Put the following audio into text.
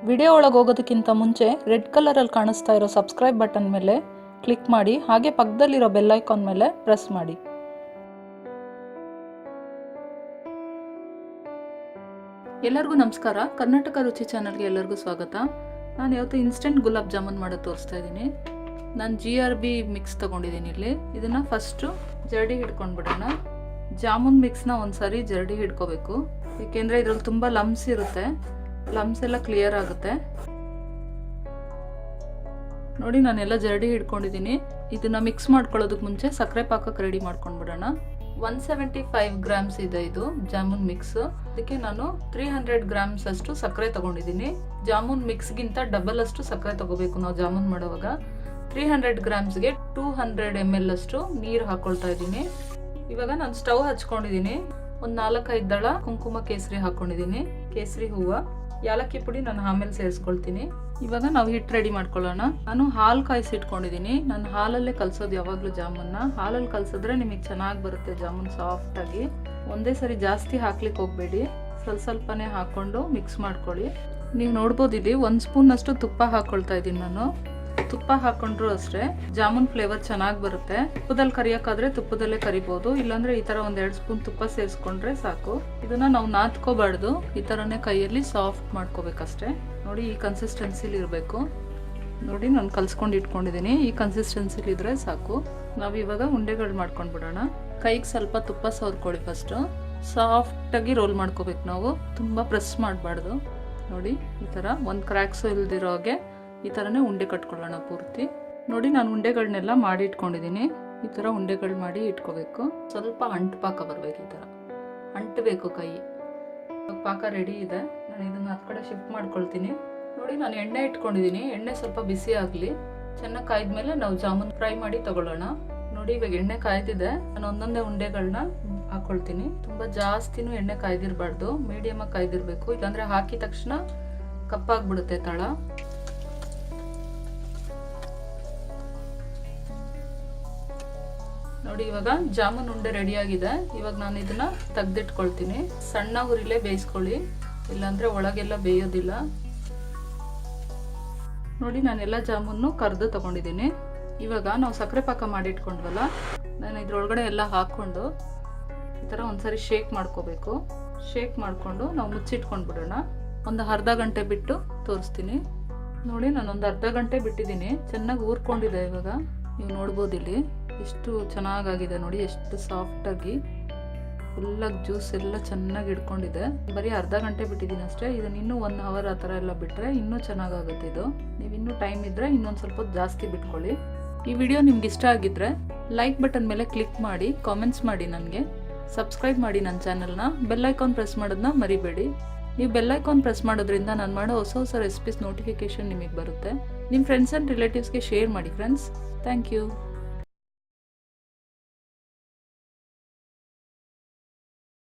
Video ಒಳಗೆ ಹೋಗೋದಕ್ಕಿಂತ ಮುಂಚೆ red ಕಲರಲ್ಲಿ ಕಾಣಿಸ್ತಾ ಇರೋ ಸಬ್ಸ್ಕ್ರೈಬ್ ಬಟನ್ ಮೇಲೆ ಕ್ಲಿಕ್ ಮಾಡಿ, ಹಾಗೆ ಪಕ್ಕದಲ್ಲಿರೋ ಬೆಲ್ ಐಕಾನ್ ಮೇಲೆ ಪ್ರೆಸ್ ಮಾಡಿ. ಎಲ್ಲರಿಗೂ ನಮಸ್ಕಾರ. ಕರ್ನಾಟಕ ರುಚಿ ಚಾನಲ್ಗೆ ಎಲ್ಲರಿಗೂ ಸ್ವಾಗತ. ನಾನು ಇವತ್ತು ಇನ್ಸ್ಟೆಂಟ್ ಗುಲಾಬ್ ಜಾಮೂನ್ ಮಾಡೋದು ತೋರಿಸ್ತಾ ಇದ್ದೀನಿ. ನಾನು GRB ಮಿಕ್ಸ್ ತೊಗೊಂಡಿದ್ದೀನಿ. ಇಲ್ಲಿ ಇದನ್ನು ಫಸ್ಟು ಜರಡಿ ಹಿಡ್ಕೊಂಡ್ಬಿಡೋಣ. ಜಾಮೂನ್ ಮಿಕ್ಸ್ನ ಒಂದ್ಸರಿ ಜರಡಿ ಹಿಡ್ಕೋಬೇಕು, ಏಕೆಂದರೆ ಇದರಲ್ಲಿ ತುಂಬ ಲಮ್ಸ್ ಇರುತ್ತೆ. ಲಮ್ಸ್ ಎಲ್ಲ ಕ್ಲಿಯರ್ ಆಗುತ್ತೆ. ನೋಡಿ, ನಾನೆಲ್ಲ ಜರಡಿ ಹಿಡ್ಕೊಂಡಿದ್ದೀನಿ. ಇದನ್ನ ಮಿಕ್ಸ್ ಮಾಡ್ಕೊಳ್ಳೋದಕ್ಕೆ ಮುಂಚೆ ಸಕ್ಕರೆ ಪಾಕಕ್ಕೆ ರೆಡಿ ಮಾಡ್ಕೊಂಡ್ಬಿಡೋಣ. 175 ಗ್ರಾಮ್ಸ್ ಇದೆ ಇದು ಜಾಮೂನ್ ಮಿಕ್ಸ್. ಅದಕ್ಕೆ ನಾನು 300 ಗ್ರಾಮ್ಸ್ ಅಷ್ಟು ಸಕ್ಕರೆ ತಗೊಂಡಿದ್ದೀನಿ. ಜಾಮೂನ್ ಮಿಕ್ಸ್ಗಿಂತ ಡಬಲ್ ಅಷ್ಟು ಸಕ್ಕರೆ ತಗೋಬೇಕು ನಾವು ಜಾಮೂನ್ ಮಾಡುವಾಗ. 300 ಗ್ರಾಮ್ಸ್ಗೆ 200 ml ಅಷ್ಟು ನೀರು ಹಾಕೊಳ್ತಾ ಇದ್ದೀನಿ. ಇವಾಗ ನಾನು ಸ್ಟವ್ ಹಚ್ಕೊಂಡಿದ್ದೀನಿ. ಒಂದು 4-5 ದಳ ಕುಂಕುಮ ಕೇಸರಿ ಹಾಕೊಂಡಿದ್ದೀನಿ, ಕೇಸರಿ ಹೂವು, ಯಾಲಕ್ಕಿ ಪುಡಿ ನಾನು ಆಮೇಲೆ ಸೇರಿಸ್ಕೊಳ್ತೀನಿ. ಇವಾಗ ನಾವು ಹಿಟ್ಟು ರೆಡಿ ಮಾಡ್ಕೊಳ್ಳೋಣ. ನಾನು ಹಾಲು ಕಾಯಿಸಿ ಇಟ್ಕೊಂಡಿದ್ದೀನಿ. ನಾನು ಹಾಲಲ್ಲೇ ಕಲಸೋದು ಯಾವಾಗಲೂ ಜಾಮೂನ್ನ. ಹಾಲಲ್ಲಿ ಕಲಸಿದ್ರೆ ನಿಮಗೆ ಚೆನ್ನಾಗಿ ಬರುತ್ತೆ ಜಾಮೂನ್ ಸಾಫ್ಟ್ ಆಗಿ. ಒಂದೇ ಸರಿ ಜಾಸ್ತಿ ಹಾಕ್ಲಿಕ್ಕೆ ಹೋಗಬೇಡಿ, ಸ್ವಲ್ಪನೇ ಹಾಕೊಂಡು ಮಿಕ್ಸ್ ಮಾಡ್ಕೊಳ್ಳಿ. ನೀವು ನೋಡ್ಬೋದು, ಇಲ್ಲಿ 1 ಸ್ಪೂನ್ ಅಷ್ಟು ತುಪ್ಪ ಹಾಕೊಳ್ತಾ ಇದ್ದೀನಿ ನಾನು. ತುಪ್ಪ ಹಾಕೊಂಡ್ರು ಅಷ್ಟೇ ಜಾಮೂನ್ ಫ್ಲೇವರ್ ಚೆನ್ನಾಗಿ ಬರುತ್ತೆ. ತುಪ್ಪದಲ್ಲಿ ಕರಿಯೋಕ್ಕಾದ್ರೆ ತುಪ್ಪದಲ್ಲೇ ಕರಿಬೋದು, ಇಲ್ಲಾಂದ್ರೆ ಈ ತರ 1-2 ಸ್ಪೂನ್ ತುಪ್ಪ ಸೇರಿಸ್ಕೊಂಡ್ರೆ ಸಾಕು. ಇದನ್ನ ನಾವು ನಾದ್ಕೋಬಾರ್ದು, ಈ ತರನೇ ಕೈಯಲ್ಲಿ ಸಾಫ್ಟ್ ಮಾಡ್ಕೋಬೇಕಷ್ಟೇ. ನೋಡಿ, ಈ ಕನ್ಸಿಸ್ಟೆನ್ಸಿಲಿ ಇರಬೇಕು. ನೋಡಿ, ನಾನು ಕಲ್ಸ್ಕೊಂಡು ಇಟ್ಕೊಂಡಿದ್ದೀನಿ. ಈ ಕನ್ಸಿಸ್ಟೆನ್ಸಿಲಿ ಇದ್ರೆ ಸಾಕು. ನಾವು ಇವಾಗ ಉಂಡೆಗಳು ಮಾಡ್ಕೊಂಡು ಬಿಡೋಣ. ಕೈಗೆ ಸ್ವಲ್ಪ ತುಪ್ಪ ಸವರ್ಕೊಳ್ಳಿ. ಫಸ್ಟ್ ಸಾಫ್ಟಾಗಿ ರೋಲ್ ಮಾಡ್ಕೋಬೇಕು ನಾವು, ತುಂಬ ಪ್ರೆಸ್ ಮಾಡಬಾರ್ದು. ನೋಡಿ, ಈ ಥರ ಒಂದು ಕ್ರ್ಯಾಕ್ಸು ಇಲ್ದಿರೋ ಹಾಗೆ ಈ ಥರನೇ ಉಂಡೆ ಕಟ್ಕೊಳ್ಳೋಣ ಪೂರ್ತಿ. ನೋಡಿ, ನಾನು ಉಂಡೆಗಳನ್ನೆಲ್ಲ ಮಾಡಿ ಇಟ್ಕೊಂಡಿದ್ದೀನಿ. ಈ ಥರ ಉಂಡೆಗಳು ಮಾಡಿ ಇಟ್ಕೋಬೇಕು. ಸ್ವಲ್ಪ ಅಂಟು ಪಾಕ ಬರಬೇಕು, ಈ ಥರ ಅಂಟಬೇಕು ಕೈ. ಪಾಕ ರೆಡಿ ಇದೆ. ನಾನು ಇದನ್ನು ಆ ಕಡೆ ಶಿಫ್ಟ್ ಮಾಡ್ಕೊಳ್ತೀನಿ. ನೋಡಿ, ನಾನು ಎಣ್ಣೆ ಇಟ್ಕೊಂಡಿದ್ದೀನಿ. ಎಣ್ಣೆ ಸ್ವಲ್ಪ ಬಿಸಿ ಆಗಲಿ. ಚೆನ್ನಾಗಿ ಕಾಯ್ದ್ಮೇಲೆ ನಾವು ಜಾಮೂನ್ ಫ್ರೈ ಮಾಡಿ ತಗೊಳ್ಳೋಣ. ನೋಡಿ, ಇವಾಗ ಎಣ್ಣೆ ಕಾಯ್ದಿದೆ. ನಾನು ಒಂದೊಂದೇ ಉಂಡೆಗಳನ್ನ ಹಾಕೊಳ್ತೀನಿ. ತುಂಬ ಜಾಸ್ತಿನೂ ಎಣ್ಣೆ ಕಾಯ್ದಿರಬಾರ್ದು, ಮೀಡಿಯಮ್ ಆಗಿ ಕಾಯ್ದಿರ್ಬೇಕು, ಇಲ್ಲಾಂದ್ರೆ ಹಾಕಿದ ತಕ್ಷಣ ಕಪ್ಪಾಗ್ಬಿಡುತ್ತೆ ತಳ. ನೋಡಿ, ಇವಾಗ ಜಾಮೂನ್ ಉಂಡೆ ರೆಡಿ ಆಗಿದೆ. ಇವಾಗ ನಾನು ಇದನ್ನ ತೆಗ್ದಿಟ್ಕೊಳ್ತೀನಿ. ಸಣ್ಣ ಉರಿಲೇ ಬೇಯಿಸ್ಕೊಳ್ಳಿ, ಇಲ್ಲಾಂದ್ರೆ ಒಳಗೆಲ್ಲ ಬೇಯೋದಿಲ್ಲ. ನೋಡಿ, ನಾನೆಲ್ಲ ಜಾಮೂನು ಕರ್ದು ತಗೊಂಡಿದ್ದೀನಿ. ಇವಾಗ ನಾವು ಸಕ್ಕರೆ ಪಾಕ ಮಾಡಿ ಇಟ್ಕೊಂಡ್ವಲ್ಲ, ನಾನು ಇದ್ರೊಳಗಡೆ ಎಲ್ಲ ಹಾಕ್ಕೊಂಡು ಈ ಥರ ಒಂದ್ಸರಿ ಶೇಕ್ ಮಾಡ್ಕೋಬೇಕು. ಶೇಕ್ ಮಾಡಿಕೊಂಡು ನಾವು ಮುಚ್ಚಿಟ್ಕೊಂಡ್ಬಿಡೋಣ. ಒಂದು ಅರ್ಧ ಗಂಟೆ ಬಿಟ್ಟು ತೋರಿಸ್ತೀನಿ. ನೋಡಿ, ನಾನೊಂದು ಅರ್ಧ ಗಂಟೆ ಬಿಟ್ಟಿದ್ದೀನಿ. ಚೆನ್ನಾಗಿ ಊರ್ಕೊಂಡಿದೆ. ಇವಾಗ ನೀವು ನೋಡ್ಬೋದು, ಇಲ್ಲಿ ಎಷ್ಟು ಚೆನ್ನಾಗಾಗಿದೆ ನೋಡಿ, ಎಷ್ಟು ಸಾಫ್ಟಾಗಿ ಫುಲ್ಲಾಗಿ ಜ್ಯೂಸ್ ಎಲ್ಲ ಚೆನ್ನಾಗಿ ಹಿಡ್ಕೊಂಡಿದೆ. ಬರೀ ಅರ್ಧ ಗಂಟೆ ಬಿಟ್ಟಿದ್ದೀನಿ ಅಷ್ಟೇ. ಇದನ್ನ ಇನ್ನೂ 1 ಅವರ್ ಆ ಥರ ಎಲ್ಲ ಬಿಟ್ಟರೆ ಇನ್ನೂ ಚೆನ್ನಾಗಾಗುತ್ತೆ ಇದು. ನೀವು ಇನ್ನೂ ಟೈಮ್ ಇದ್ದರೆ ಇನ್ನೊಂದು ಸ್ವಲ್ಪ ಜಾಸ್ತಿ ಬಿಟ್ಕೊಳ್ಳಿ. ಈ ವಿಡಿಯೋ ನಿಮ್ಗೆ ಇಷ್ಟ ಆಗಿದ್ರೆ ಲೈಕ್ ಬಟನ್ ಮೇಲೆ ಕ್ಲಿಕ್ ಮಾಡಿ, ಕಾಮೆಂಟ್ಸ್ ಮಾಡಿ, ನನಗೆ ಸಬ್ಸ್ಕ್ರೈಬ್ ಮಾಡಿ ನನ್ನ ಚಾನಲ್ನ. ಬೆಲ್ ಐಕಾನ್ ಪ್ರೆಸ್ ಮಾಡೋದನ್ನ ಮರಿಬೇಡಿ. ನೀವು ಬೆಲ್ ಐಕಾನ್ ಪ್ರೆಸ್ ಮಾಡೋದ್ರಿಂದ ನಾನು ಮಾಡೋ ಹೊಸ ರೆಸಿಪೀಸ್ ನೋಟಿಫಿಕೇಶನ್ ನಿಮಗೆ ಬರುತ್ತೆ. ನಿಮ್ಮ ಫ್ರೆಂಡ್ಸ್ ಆ್ಯಂಡ್ ರಿಲೇಟಿವ್ಸ್ಗೆ ಶೇರ್ ಮಾಡಿ ಫ್ರೆಂಡ್ಸ್. Thank you.